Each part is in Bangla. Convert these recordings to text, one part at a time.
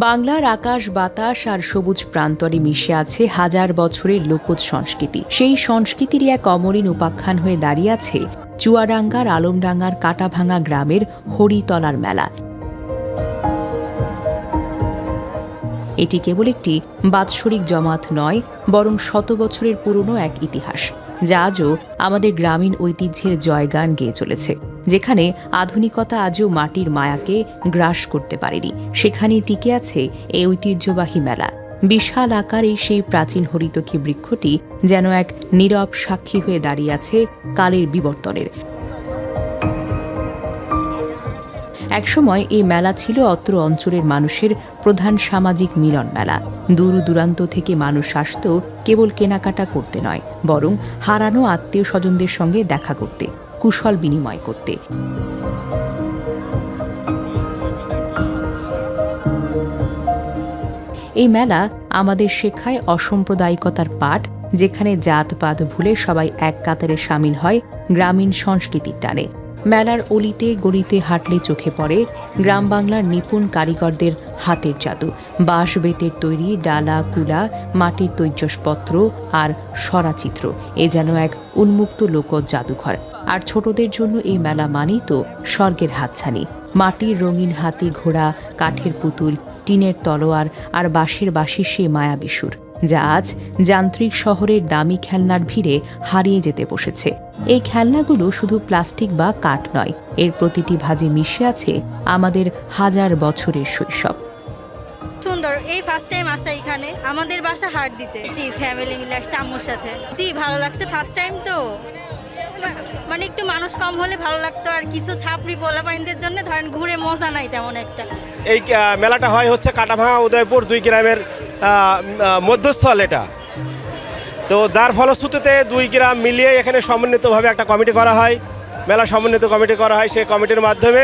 বাংলার আকাশ বাতাস আর সবুজ প্রান্তরে মিশে আছে হাজার বছরের লোকজ সংস্কৃতি। সেই সংস্কৃতিরই এক অমলিন উপাখ্যান হয়ে দাঁড়িয়ে আছে চুয়াডাঙ্গার আলমডাঙ্গার কাটাভাঙা গ্রামের হরিতলার মেলা। এটি কেবল একটি বাৎসরিক জমাত নয়, বরং শত বছরের পুরনো এক ইতিহাস, যা আজও আমাদের গ্রামীণ ঐতিহ্যের জয়গান গেয়ে চলেছে। যেখানে আধুনিকতা আজও মাটির মায়াকে গ্রাস করতে পারেনি, সেখানেই টিকে আছে এই ঐতিহ্যবাহী মেলা। বিশাল আকারে সেই প্রাচীন হরিতকী বৃক্ষটি যেন এক নীরব সাক্ষী হয়ে দাঁড়িয়ে আছে কালের বিবর্তনের। একসময় এই মেলা ছিল অত্র অঞ্চলের মানুষের প্রধান সামাজিক মিলন মেলা। দূর দূরান্ত থেকে মানুষ আসত কেবল কেনাকাটা করতে নয়, বরং হারানো আত্মীয় স্বজনদের সঙ্গে দেখা করতে, কুশল বিনিময় করতে। এই মেলা আমাদের শেখায় অসাম্প্রদায়িকতার পাঠ, যেখানে জাতপাত ভুলে সবাই এক কাতারে সামিল হয় গ্রামীণ সংস্কৃতির টানে। মেলার অলিতে গলিতে হাঁটলে চোখে পড়ে গ্রাম বাংলার নিপুণ কারিগরদের হাতের জাদু। বাঁশ বেতের তৈরি ডালা কুলা, মাটির তৈজসপত্র আর সরাচিত্র, এ যেন এক উন্মুক্ত লোকজ জাদুঘর। আর ছোটদের জন্য এই মেলা মানেই তো স্বর্গের হাতছানি। মাটির রঙিন হাতি ঘোড়া, কাঠের পুতুল, টিনের তলোয়ার আর বাঁশের বাঁশির সে মায়াবী সুর, যা আজ যান্ত্রিক শহরের দামি খেলনার ভিড়ে হারিয়ে যেতে বসেছে। এই খেলনাগুলো শুধু প্লাস্টিক বা কাঠ নয়, এর প্রতিটি ভাঁজে মিশে আছে আমাদের হাজার বছরের শৈশব। সুন্দর। এই ফার্স্ট টাইম আসা এখানে, আমাদের বাসা হাট দিতে। জি, ফ্যামিলি মিলে আসছে আম্মুর সাথে। জি, ভালো লাগছে, ফার্স্ট টাইম তো, মানে একটু মানুষ কম হলে ভালো লাগতো। আর কিছু ছাপড়ি পোলাপাইনদের জন্য ধরেন ঘুরে মজা নাই তেমন একটা। এই মেলাটা হয় হচ্ছে কাটাভাঙা উদয়পুর দুই গ্রামের মধ্যস্থল এটা। তো যার ফলশ্রুতিতে দুই গ্রাম মিলিয়ে এখানে সমন্বিতভাবে একটা কমিটি করা হয়, মেলা সমন্বিত কমিটি করা হয়। সেই কমিটির মাধ্যমে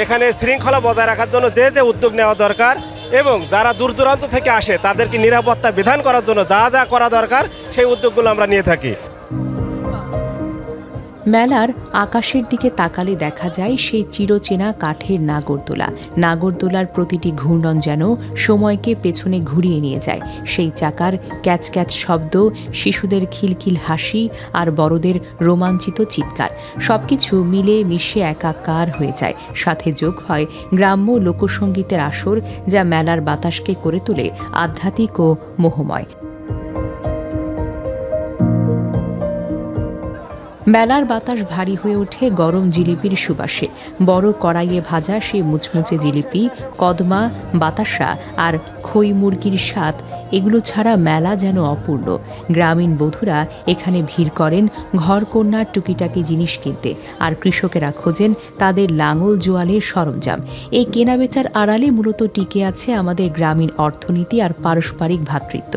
এখানে শৃঙ্খলা বজায় রাখার জন্য যে যে উদ্যোগ নেওয়া দরকার এবং যারা দূর দূরান্ত থেকে আসে তাদেরকে নিরাপত্তা বিধান করার জন্য যা যা করা দরকার সেই উদ্যোগগুলো আমরা নিয়ে থাকি। মেলার আকাশের দিকে তাকালে দেখা যায় সেই চিরচেনা কাঠের নাগরদোলা। নাগরদোলার প্রতিটি ঘূর্ণন যেন সময়কে পেছনে ঘুরিয়ে নিয়ে যায়। সেই চাকার ক্যাচ ক্যাচ শব্দ, শিশুদের খিলখিল হাসি আর বড়দের রোমাঞ্চিত চিৎকার, সবকিছু মিলে মিশে একাকার হয়ে যায়। সাথে যোগ হয় গ্রাম্য লোকসঙ্গীতের আসর, যা মেলার বাতাসকে করে তোলে আধ্যাত্মিক ও মোহময়। মেলার বাতাস ভারী হয়ে ওঠে গরম জিলিপির সুবাসে। বড় কড়াইয়ে ভাজা সে মুচমুচে জিলিপি, কদমা, বাতাসা আর খই মুরগির স্বাদ, এগুলো ছাড়া মেলা যেন অপূর্ণ। গ্রামীণ বধূরা এখানে ভিড় করেন ঘরকন্যার টুকিটাকি জিনিস কিনতে, আর কৃষকেরা খোঁজেন তাদের লাঙল জোয়ালের সরঞ্জাম। এই কেনাবেচার আড়ালে মূলত টিকে আছে আমাদের গ্রামীণ অর্থনীতি আর পারস্পরিক ভ্রাতৃত্ব।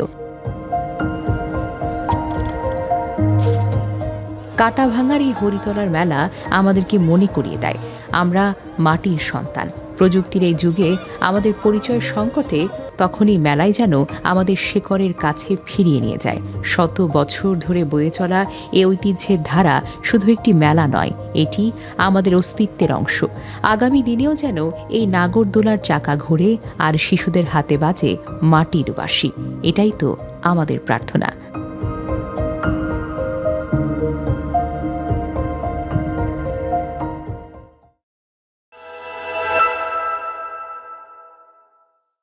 কাটাভাঙার এই হরিতলার মেলা আমাদেরকে মনে করিয়ে দেয় আমরা মাটির সন্তান। প্রযুক্তির এই যুগে আমাদের পরিচয় সংকটে তখনই মেলাই যেন আমাদের শেকড়ের কাছে ফিরিয়ে নিয়ে যায়। শত বছর ধরে বয়ে চলা এই ঐতিহ্যের ধারা শুধু একটি মেলা নয়, এটি আমাদের অস্তিত্বের অংশ। আগামী দিনেও যেন এই নাগরদোলার চাকা ঘোরে আর শিশুদের হাতে বাজে মাটির বাঁশি। এটাই তো আমাদের প্রার্থনা।